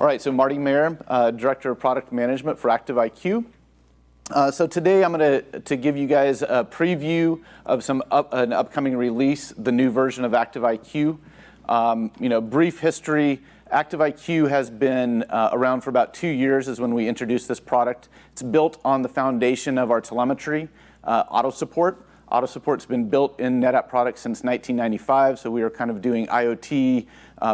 All right, so Marty Mayer, Director of Product Management for ActiveIQ. So today I'm going to give you guys a preview of an upcoming release, the new version of ActiveIQ. Brief history. ActiveIQ has been around for about 2 years is when we introduced this product. It's built on the foundation of our telemetry, auto support. Auto support's been built in NetApp products since 1995, so we were kind of doing IoT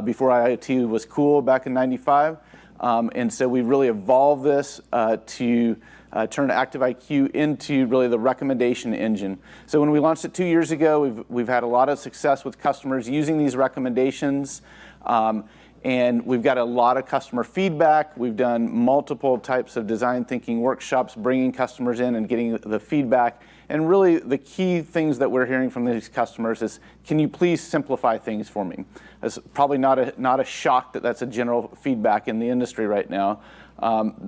before IoT was cool back in 95. And so we've really evolved this to turn ActiveIQ into really the recommendation engine. So when we launched it 2 years ago, we've had a lot of success with customers using these recommendations. And we've got a lot of customer feedback. We've done multiple types of design thinking workshops, bringing customers in and getting the feedback. And really, the key things that we're hearing from these customers is, can you please simplify things for me? It's probably not a shock that that's a general feedback in the industry right now.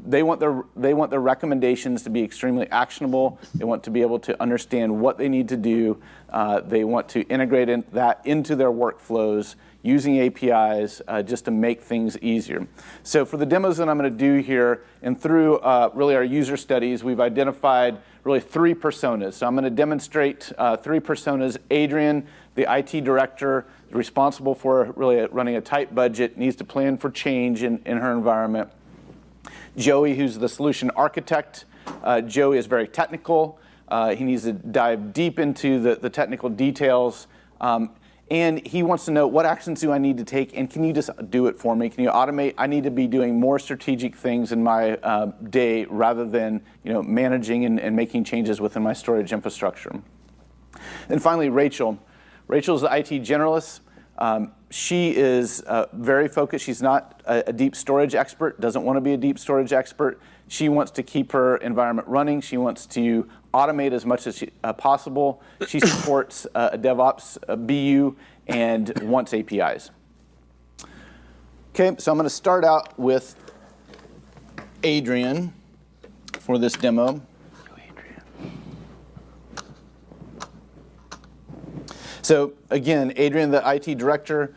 They want their recommendations to be extremely actionable. They want to be able to understand what they need to do. They want to integrate that into their workflows using APIs just to make things easier. So for the demos that I'm going to do here, and through really our user studies, we've identified really 3 personas. So I'm going to demonstrate 3 personas. Adrian, the IT director, responsible for really running a tight budget, needs to plan for change in her environment. Joey, who's the solution architect. Joey is very technical. He needs to dive deep into the technical details. And he wants to know, what actions do I need to take, and can you just do it for me? Can you automate? I need to be doing more strategic things in my day rather than managing and making changes within my storage infrastructure. And finally, Rachel. Rachel's the IT Generalist. She is very focused. She's not a deep storage expert, doesn't want to be a deep storage expert. She wants to keep her environment running. She wants to automate as much as possible. She supports a DevOps BU and wants APIs. Okay, so I'm going to start out with Adrian for this demo. So again, Adrian, the IT director,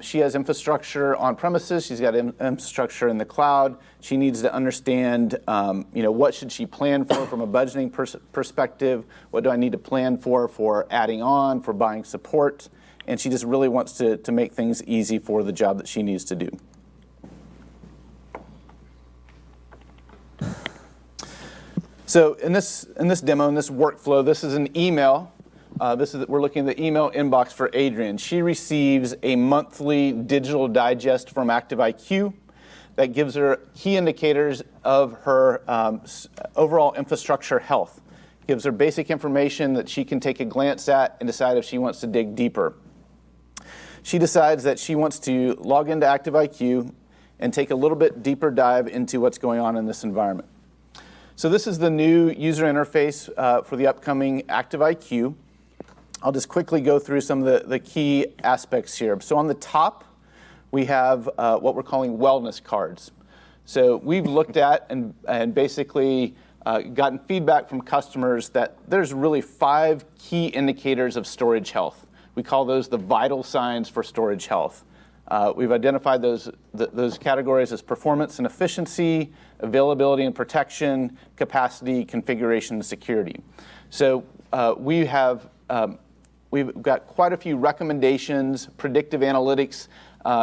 she has infrastructure on premises. She's got infrastructure in the cloud. She needs to understand, what should she plan for from a budgeting perspective? What do I need to plan for adding on, for buying support? And she just really wants to make things easy for the job that she needs to do. So in this demo, in this workflow, this is an email. We're looking at the email inbox for Adrian. She receives a monthly digital digest from ActiveIQ that gives her key indicators of her overall infrastructure health. Gives her basic information that she can take a glance at and decide if she wants to dig deeper. She decides that she wants to log into ActiveIQ and take a little bit deeper dive into what's going on in this environment. So this is the new user interface for the upcoming ActiveIQ. I'll just quickly go through some of the key aspects here. So on the top, we have what we're calling wellness cards. So we've looked at and basically gotten feedback from customers that there's really 5 key indicators of storage health. We call those the vital signs for storage health. We've identified those categories as performance and efficiency, availability and protection, capacity, configuration, and security. So we've got quite a few recommendations, predictive analytics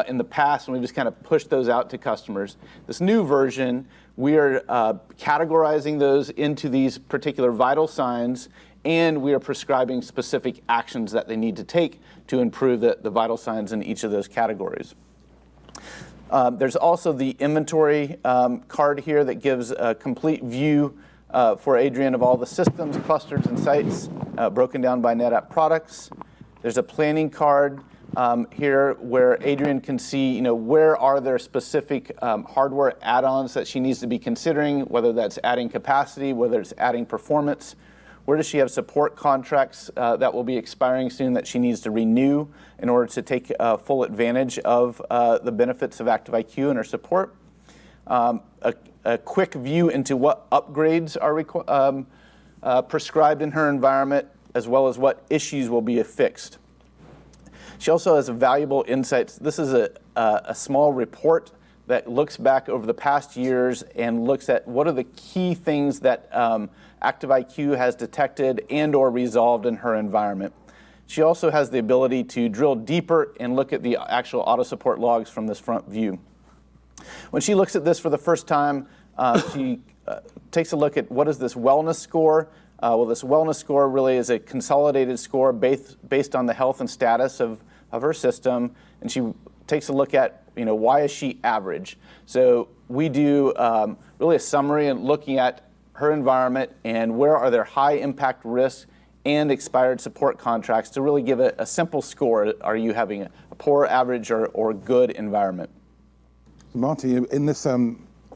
in the past, and we've just kind of pushed those out to customers. This new version, we are categorizing those into these particular vital signs, and we are prescribing specific actions that they need to take to improve the vital signs in each of those categories. There's also the inventory card here that gives a complete view for Adrian of all the systems, clusters, and sites broken down by NetApp products. There's a planning card here where Adrian can see, where are there specific hardware add-ons that she needs to be considering, whether that's adding capacity, whether it's adding performance. Where does she have support contracts that will be expiring soon that she needs to renew in order to take full advantage of the benefits of ActiveIQ and her support? A quick view into what upgrades are prescribed in her environment, as well as what issues will be fixed. She also has valuable insights. This is a small report that looks back over the past years and looks at what are the key things that ActiveIQ has detected and or resolved in her environment. She also has the ability to drill deeper and look at the actual auto support logs from this front view. When she looks at this for the first time, she takes a look at what is this wellness score. Well, this wellness score really is a consolidated score based on the health and status of her system, and she takes a look at, why is she average? So we do really a summary and looking at her environment and where are there high impact risks and expired support contracts to really give it a simple score. Are you having a poor, average, or good environment? Marty, in this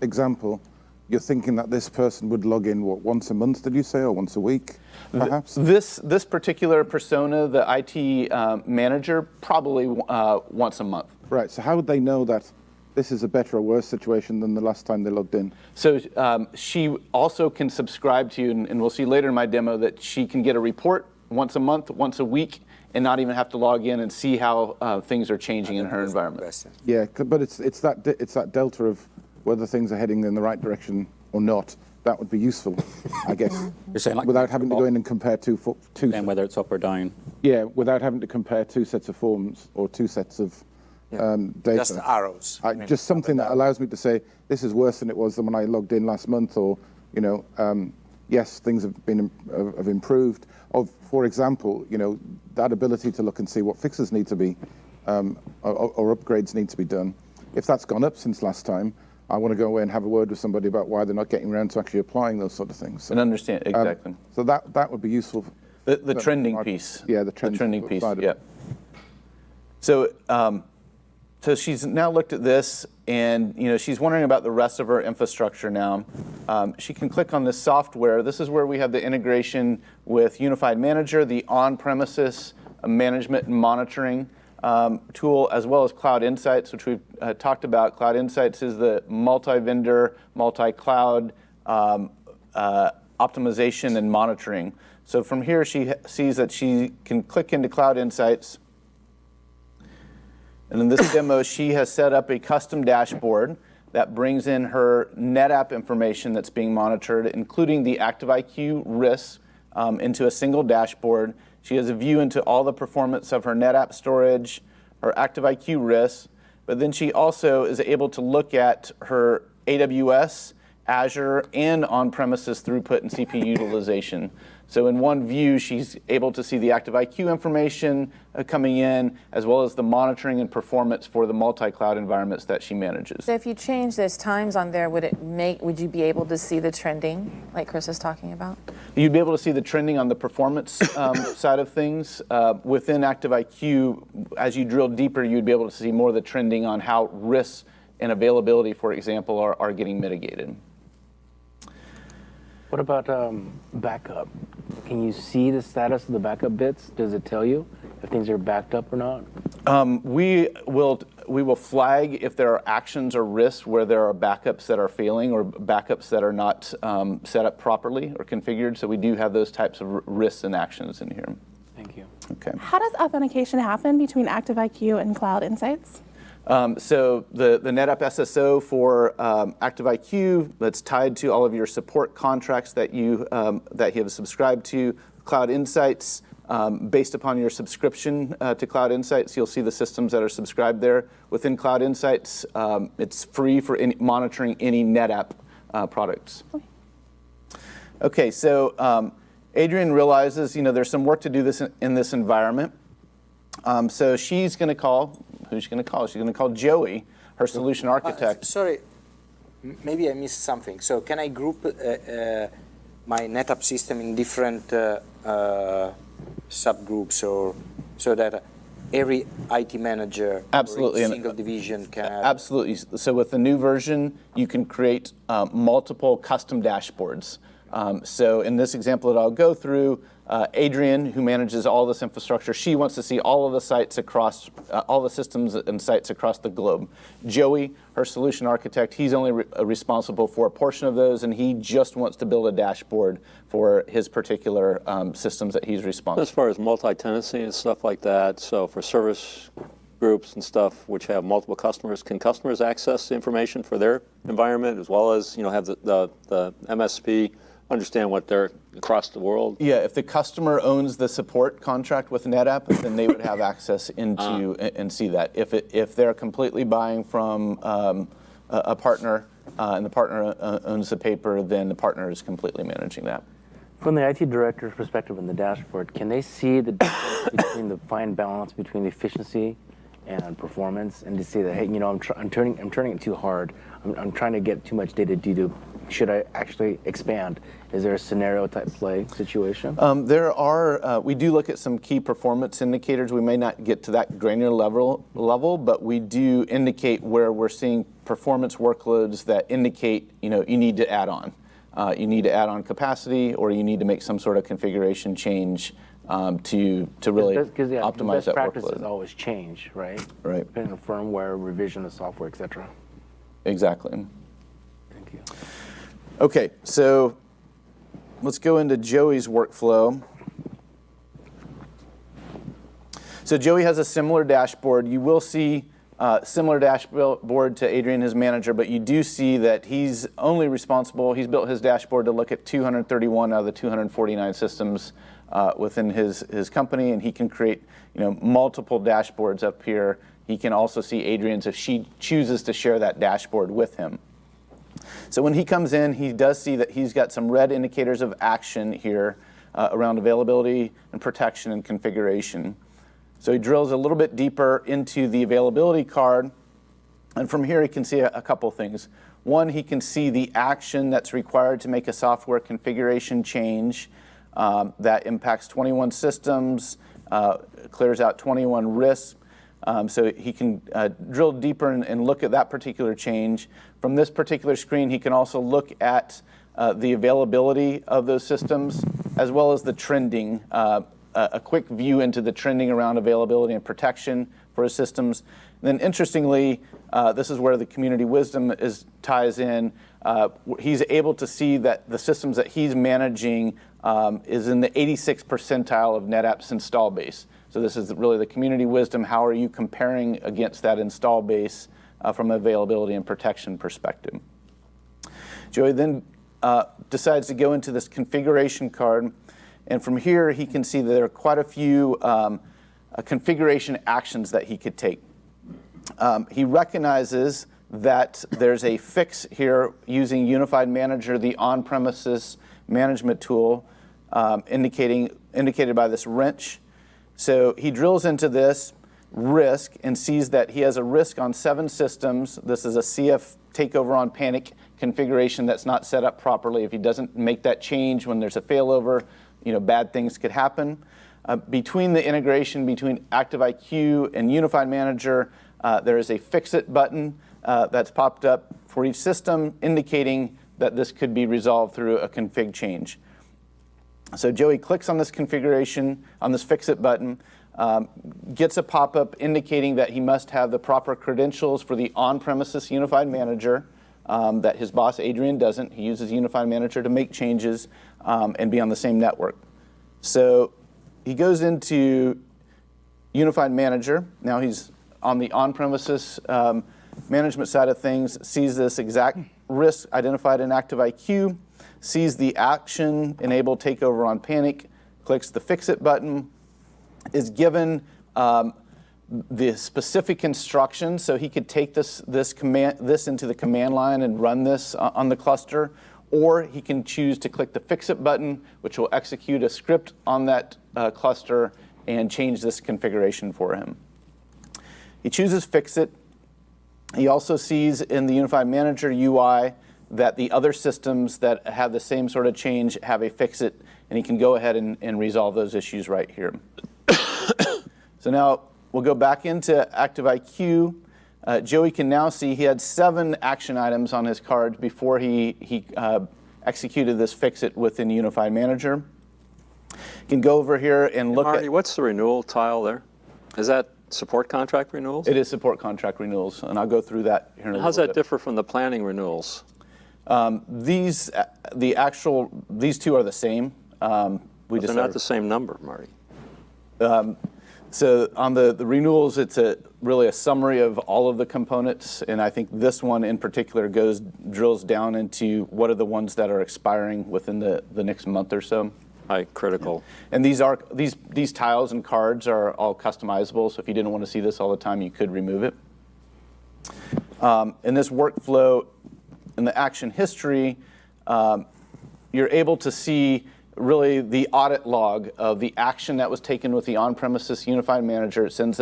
example, you're thinking that this person would log in, once a month, did you say, or once a week, perhaps? This particular persona, the IT manager, probably once a month. Right, so how would they know that this is a better or worse situation than the last time they logged in? So she also can subscribe to, and we'll see later in my demo, that she can get a report once a month, once a week, and not even have to log in and see how things are changing in her environment. Yeah, but it's that delta of whether things are heading in the right direction or not. That would be useful, I guess. You're saying like without having to go in and compare two. And whether it's up or down. Yeah, without having to compare two sets of forms or two sets of data. Just arrows. Just something that allows me to say this is worse than it was than when I logged in last month, or yes, things have improved. Or, for example, that ability to look and see what fixes need to be or upgrades need to be done. If that's gone up since last time, I want to go away and have a word with somebody about why they're not getting around to actually applying those sort of things. And understand, exactly. So that would be useful. The trending piece. Yeah, the trending piece, yeah. So, so she's now looked at this, and she's wondering about the rest of her infrastructure now. She can click on this software. This is where we have the integration with Unified Manager, the on-premises management and monitoring tool, as well as Cloud Insights, which we've talked about. Cloud Insights is the multi-vendor, multi-cloud optimization and monitoring. So from here, she sees that she can click into Cloud Insights. And in this demo, she has set up a custom dashboard that brings in her NetApp information that's being monitored, including the ActiveIQ risks, into a single dashboard. She has a view into all the performance of her NetApp storage, her ActiveIQ risks, but then she also is able to look at her AWS, Azure, and on-premises throughput and CPU utilization. So in one view, she's able to see the ActiveIQ information coming in, as well as the monitoring and performance for the multi-cloud environments that she manages. So if you change those times on there, would you be able to see the trending, like Chris is talking about? You'd be able to see the trending on the performance side of things. Within ActiveIQ, as you drill deeper, you'd be able to see more of the trending on how risks and availability, for example, are getting mitigated. What about backup? Can you see the status of the backup bits? Does it tell you if things are backed up or not? We will flag if there are actions or risks where there are backups that are failing or backups that are not set up properly or configured. So we do have those types of risks and actions in here. Thank you. Okay. How does authentication happen between ActiveIQ and Cloud Insights? So the NetApp SSO for ActiveIQ, that's tied to all of your support contracts that you have subscribed to. Cloud Insights, based upon your subscription to Cloud Insights, you'll see the systems that are subscribed there. Within Cloud Insights, it's free for monitoring any NetApp products. Okay, so Adrian realizes there's some work to do in this environment. So she's going to call. Who's she going to call? She's going to call Joey, her solution architect. Sorry, maybe I missed something. So can I group my NetApp system in different subgroups, or so that every IT manager Absolutely. or each single division can have? Absolutely. So with the new version, you can create multiple custom dashboards. So in this example that I'll go through, Adrian, who manages all this infrastructure, she wants to see all of the sites across, all the systems and sites across the globe. Joey, her solution architect, he's only responsible for a portion of those, and he just wants to build a dashboard for his particular systems that he's responsible for. As far as multi-tenancy and stuff like that, so for service groups and stuff which have multiple customers, can customers access information for their environment as well as, have the MSP understand what they're across the world? Yeah, if the customer owns the support contract with NetApp, then they would have access into and see that. If they're completely buying from a partner and the partner owns the paper, then the partner is completely managing that. From the IT director's perspective in the dashboard, can they see the difference between the fine balance between the efficiency and performance, and to say that, hey, I'm turning it too hard. I'm trying to get too much data due to, should I actually expand? Is there a scenario type play situation? There are, we do look at some key performance indicators. We may not get to that granular level, but we do indicate where we're seeing performance workloads that indicate, you need to add on. You need to add on capacity, or you need to make some sort of configuration change to really optimize best that practices workload. always change, right? Right. Depending on firmware, revision of software, et cetera. Exactly. Thank you. Okay, so let's go into Joey's workflow. So Joey has a similar dashboard. You will see similar dashboard to Adrian, his manager, but you do see that he's only responsible, he's built his dashboard to look at 231 out of the 249 systems within his company, and he can create multiple dashboards up here. He can also see Adrian's if she chooses to share that dashboard with him. So when he comes in, he does see that he's got some red indicators of action here around availability and protection and configuration. So he drills a little bit deeper into the availability card, and from here he can see a couple things. One, he can see the action that's required to make a software configuration change that impacts 21 systems, clears out 21 risks. So he can drill deeper and look at that particular change. From this particular screen, he can also look at the availability of those systems, as well as the trending, a quick view into the trending around availability and protection for his systems. And then interestingly, this is where the community wisdom ties in. He's able to see that the systems that he's managing is in the 86th percentile of NetApp's install base. So this is really the community wisdom. How are you comparing against that install base from an availability and protection perspective? Joey then decides to go into this configuration card. And from here, he can see that there are quite a few configuration actions that he could take. He recognizes that there's a fix here using Unified Manager, the on-premises management tool, indicated by this wrench. So he drills into this risk and sees that he has a risk on 7 systems. This is a CF takeover on panic configuration that's not set up properly. If he doesn't make that change when there's a failover, bad things could happen. Between the integration between ActiveIQ and Unified Manager, there is a Fix-It button that's popped up for each system, indicating that this could be resolved through a config change. So Joey clicks on this configuration, on this Fix-It button, gets a pop-up indicating that he must have the proper credentials for the on-premises Unified Manager, that his boss, Adrian, doesn't. He uses Unified Manager to make changes and be on the same network. So he goes into Unified Manager. Now he's on the on-premises management side of things, sees this exact risk identified in ActiveIQ, sees the action enable takeover on panic, clicks the Fix-It button, is given the specific instructions, so he could take this into the command line and run this on the cluster, or he can choose to click the Fix-It button, which will execute a script on that cluster and change this configuration for him. He chooses Fix-It. He also sees in the Unified Manager UI that the other systems that have the same sort of change have a Fix-It, and he can go ahead and resolve those issues right here. So now we'll go back into ActiveIQ. Joey can now see he had 7 action items on his card before he executed this Fix-It within Unified Manager. You can go over here and look Marty, at... what's the renewal tile there? Is that support contract renewals? It is support contract renewals, and I'll go through that here in a little bit. How's that differ from the planning renewals? These two are the same. They're not the same number, Marty. So on the renewals, it's really a summary of all of the components, and I think this one in particular drills down into what are the ones that are expiring within the next month or so. Critical. And these tiles and cards are all customizable, so if you didn't want to see this all the time, you could remove it. In this workflow, in the action history, you're able to see really the audit log of the action that was taken with the on-premises unified manager. It sends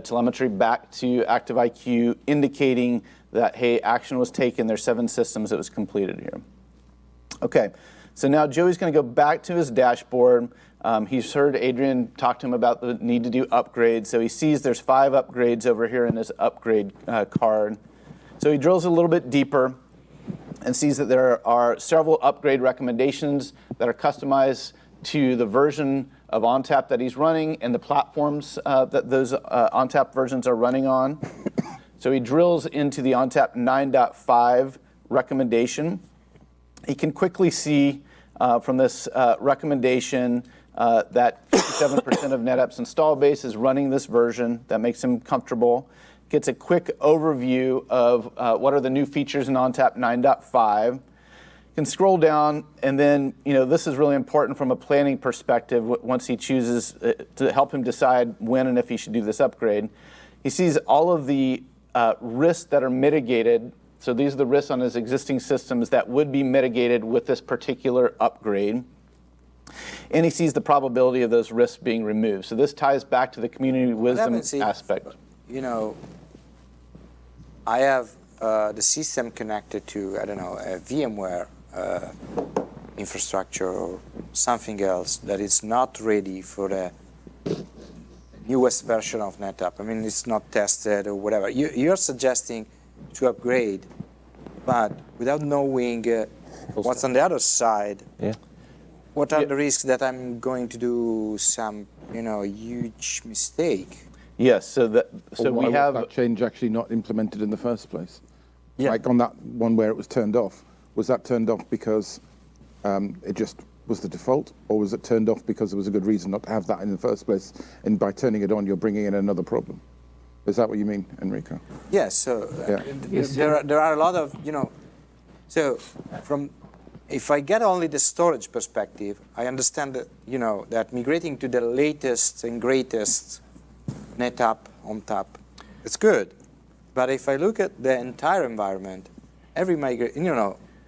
telemetry back to ActiveIQ indicating that, hey, action was taken. There's 7 systems that was completed here. Okay, so now Joey's going to go back to his dashboard. He's heard Adrian talk to him about the need to do upgrades. So he sees there's 5 upgrades over here in this upgrade card. So he drills a little bit deeper and sees that there are several upgrade recommendations that are customized to the version of ONTAP that he's running and the platforms that those ONTAP versions are running on. So he drills into the ONTAP 9.5 recommendation. He can quickly see from this recommendation that 57% of NetApp's install base is running this version. That makes him comfortable. Gets a quick overview of what are the new features in ONTAP 9.5. Can scroll down, and then this is really important from a planning perspective. Once he chooses to help him decide when and if he should do this upgrade, he sees all of the risks that are mitigated. So these are the risks on his existing systems that would be mitigated with this particular upgrade. And he sees the probability of those risks being removed. So this ties back to the community wisdom aspect. I have the system connected to, I don't know, a VMware infrastructure or something else that is not ready for the newest version of NetApp. I mean, it's not tested or whatever. You're suggesting to upgrade, but without knowing what's on the other side. Yeah. What are the risks that I'm going to do some, huge mistake? Yes, so Why we have was that change actually not implemented in the first place? Yeah. Like on that one where it was turned off, was that turned off because it just was the default, or was it turned off because there was a good reason not to have that in the first place, and by turning it on, you're bringing in another problem? Is that what you mean, Enrico? Yes, so Yeah. there are a lot of, so if I get only the storage perspective, I understand that, that migrating to the latest and greatest NetApp, ONTAP, it's good. But if I look at the entire environment, every migration,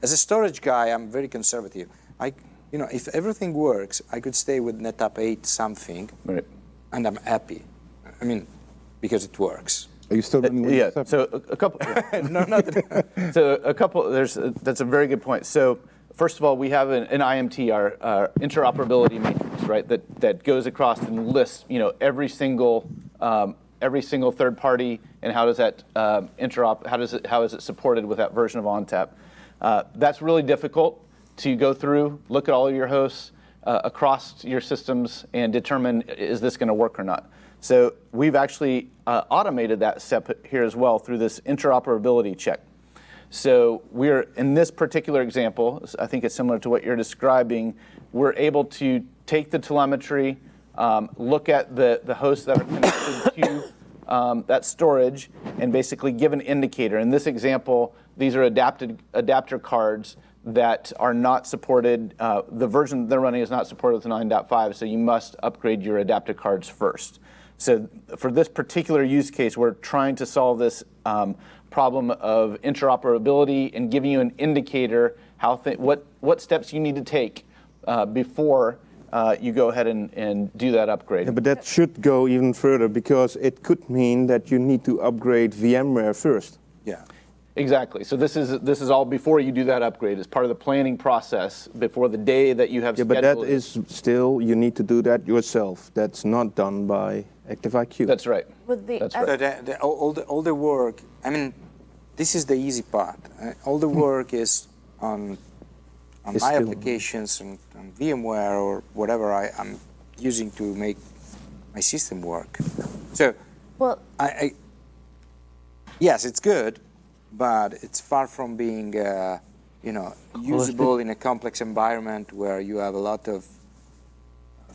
as a storage guy, I'm very conservative. If everything works, I could stay with NetApp 8 something, right. and I'm happy. I mean, because it works. Are you still running Windows Yeah, 7? so a couple. No, not So a couple. That's a very good point. So first of all, we have an IMT, our interoperability matrix, right? That goes across and lists, every single third party and how does that how is it supported with that version of ONTAP. That's really difficult to go through, look at all of your hosts across your systems and determine, is this going to work or not? So we've actually automated that step here as well through this interoperability check. So we're, in this particular example, I think it's similar to what you're describing, we're able to take the telemetry, look at the hosts that are connected to that storage, and basically give an indicator. In this example, these are adapter cards that are not supported. The version they're running is not supported with 9.5, so you must upgrade your adapter cards first. So for this particular use case, we're trying to solve this problem of interoperability and giving you an indicator what steps you need to take before you go ahead and do that upgrade. Yeah, but that should go even further, because it could mean that you need to upgrade VMware first. Yeah. Exactly. So this is all before you do that upgrade. It's part of the planning process before the day that you have Yeah, scheduled. but that is still, you need to do that yourself. That's not done by ActiveIQ. That's right. That's So all the work, I mean, this is the easy part. All the work is on It's my still- applications and on VMware or whatever I'm using to make my system work. So Well, yes, it's good, but it's far from being usable in a complex environment where you have a lot of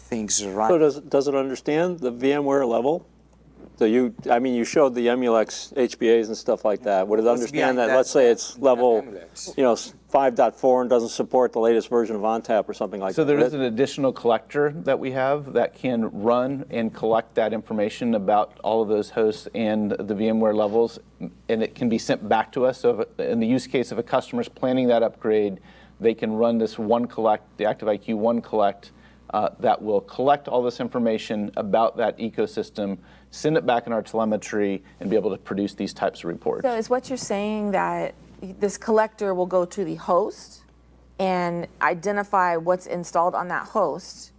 things run. So does it understand the VMware level? So you showed the Emulex HBAs and stuff like that. Would it What's understand behind that? that- Let's say it's that level, Emulex? 5.4 and doesn't support the latest version of ONTAP or something like So that. there is an additional collector that we have that can run and collect that information about all of those hosts and the VMware levels, and it can be sent back to us. So in the use case of a customer's planning that upgrade, they can run this one collect, the ActiveIQ one collect, that will collect all this information about that ecosystem, send it back in our telemetry, and be able to produce these types of reports. So is what you're saying that this collector will go to the host and identify what's installed on that host,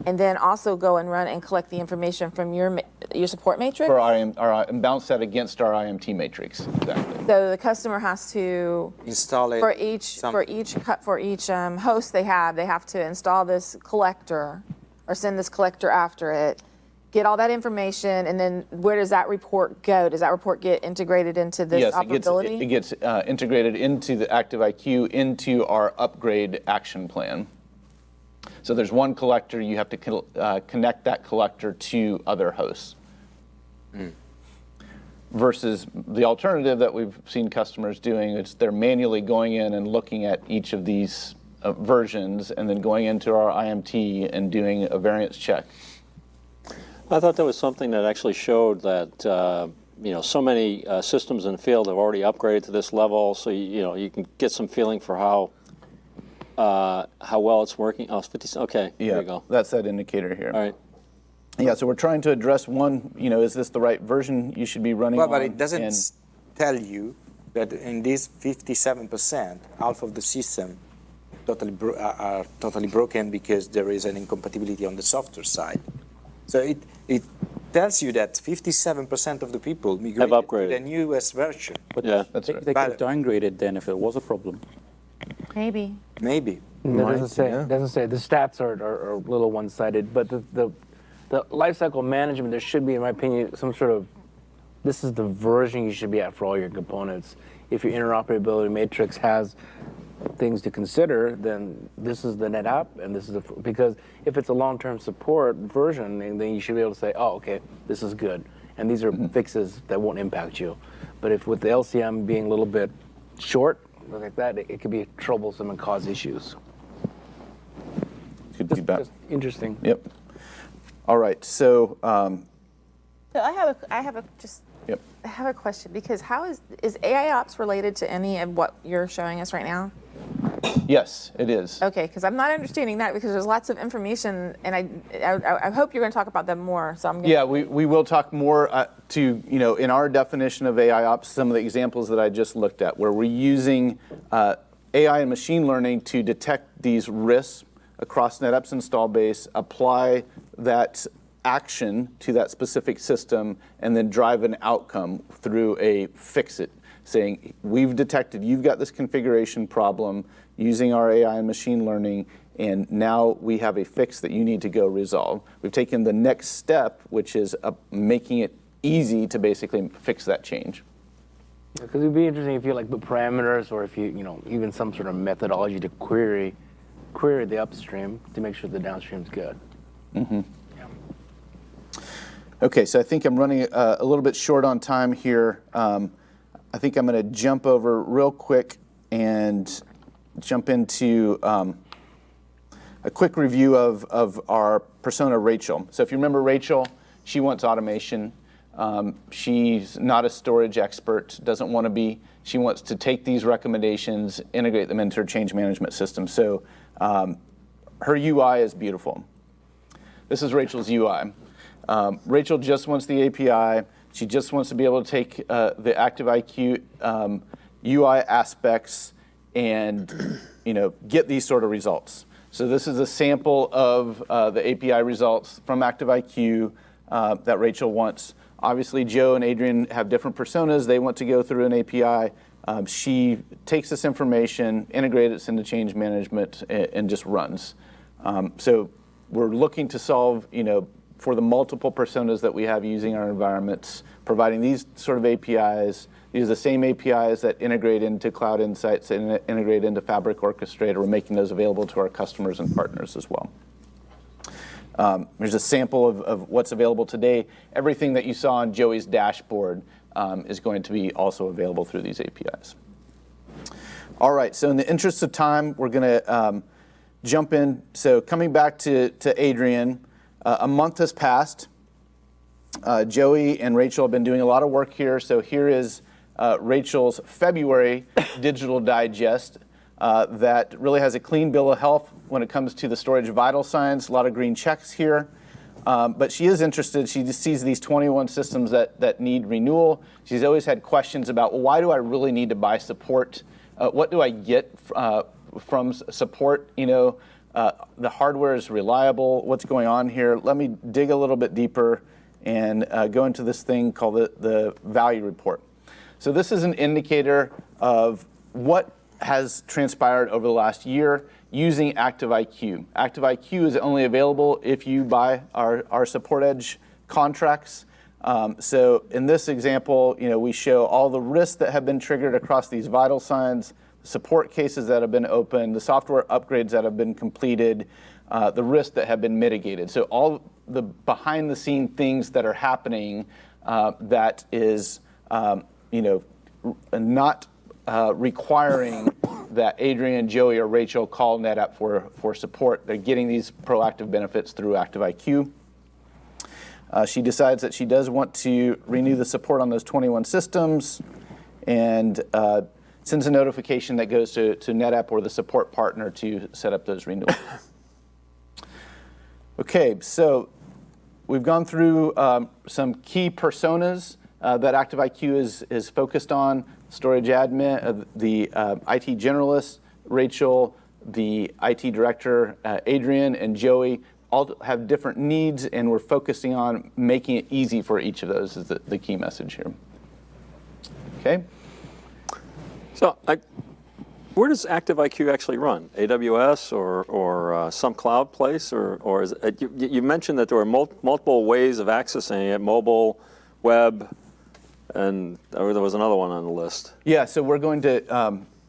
and then also go and run and collect the information from your support matrix? For and bounce that against our IMT matrix, exactly. So the customer has to Install it. for each host they have to install this collector or send this collector after it, get all that information, and then where does that report go? Does that report get integrated into this Yes, operability? it gets integrated into the ActiveIQ, into our upgrade action plan. So there's one collector, you have to connect that collector to other hosts. Versus the alternative that we've seen customers doing, is they're manually going in and looking at each of these versions and then going into our IMT and doing a variance check. I thought that was something that actually showed that so many systems in the field have already upgraded to this level, so you can get some feeling for how well it's working. Oh, it's 50. Okay, there you go. That's that indicator here. All right. Yeah, so we're trying to address one, is this the right version you should be running on? But it doesn't And- tell you that in this 57%, half of the system are totally broken because there is an incompatibility on the software side. So it tells you that 57% of the people migrated to upgraded. the newest version. But Yeah. That's right. they could have downgraded then if it was a problem. Maybe. Maybe. It doesn't say. It doesn't say. The stats are a little one-sided, but the lifecycle management, there should be, in my opinion, some sort of, this is the version you should be at for all your components. If your interoperability matrix has things to consider, then this is the NetApp, and this is because if it's a long-term support version, then you should be able to say, oh, okay, this is good, and these are fixes that won't impact you. But if with the LCM being a little bit short, like that, it could be troublesome and cause issues. Good feedback. Just interesting. Yep. All right, so, So I have a question, because how is AIOps related to any of what you're showing us right now? yes, it is. Okay, because I'm not understanding that, because there's lots of information, and I hope you're going to talk about them more. So I'm gonna, Yeah, we will talk more in our definition of AIOps, some of the examples that I just looked at, where we're using AI and machine learning to detect these risks across NetApp's install base, apply that action to that specific system, and then drive an outcome through a fix-it, saying, we've detected you've got this configuration problem using our AI and machine learning, and now we have a fix that you need to go resolve. We've taken the next step, which is making it easy to basically fix that change. Because it'd be interesting if you put parameters, or if you even some sort of methodology to query the upstream to make sure the downstream's good. Mm-hmm. Okay, so I think I'm running a little bit short on time here. I think I'm going to jump over real quick and jump into a quick review of our persona, Rachel. So if you remember Rachel, she wants automation. She's not a storage expert, doesn't want to be. She wants to take these recommendations, integrate them into her change management system. So her UI is beautiful. This is Rachel's UI. Rachel just wants the API. She just wants to be able to take the ActiveIQ UI aspects and get these sort of results. So this is a sample of the API results from ActiveIQ that Rachel wants. Obviously, Joe and Adrian have different personas. They want to go through an API. She takes this information, integrates it into change management, and just runs. So we're looking to solve, for the multiple personas that we have using our environments, providing these sort of APIs. These are the same APIs that integrate into Cloud Insights and integrate into Fabric Orchestrator. We're making those available to our customers and partners as well. There's a sample of what's available today. Everything that you saw on Joey's dashboard is going to be also available through these APIs. All right, so in the interest of time, we're going to jump in. So coming back to Adrian, a month has passed. Joey and Rachel have been doing a lot of work here. So here is Rachel's February digital digest that really has a clean bill of health when it comes to the storage vital signs. A lot of green checks here. But she is interested. She just sees these 21 systems that need renewal. She's always had questions about, well, why do I really need to buy support? What do I get from support? You know, the hardware is reliable. What's going on here? Let me dig a little bit deeper and go into this thing called the value report. So this is an indicator of what has transpired over the last year using ActiveIQ. ActiveIQ is only available if you buy our Support Edge contracts. So in this example, you know, we show all the risks that have been triggered across these vital signs, support cases that have been opened, the software upgrades that have been completed, the risks that have been mitigated. So all the behind the scene things that are happening that is, you know, not requiring that Adrian, Joey, or Rachel call NetApp for support. They're getting these proactive benefits through ActiveIQ. She decides that she does want to renew the support on those 21 systems and sends a notification that goes to NetApp or the support partner to set up those renewals. Okay, so we've gone through some key personas that ActiveIQ is focused on. Storage admin, the IT Generalist, Rachel, the IT Director, Adrian, and Joey all have different needs, and we're focusing on making it easy for each of those is the key message here. Okay? So where does ActiveIQ actually run? AWS or some cloud place? Or is it, you mentioned that there were multiple ways of accessing it, mobile, web, and there was another one on the list. Yeah, so we're going to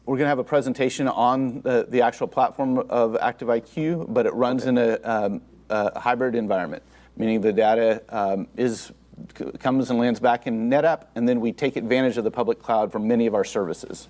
have a presentation on the actual platform of ActiveIQ, but it runs in a hybrid environment, meaning the data comes and lands back in NetApp, and then we take advantage of the public cloud for many of our services.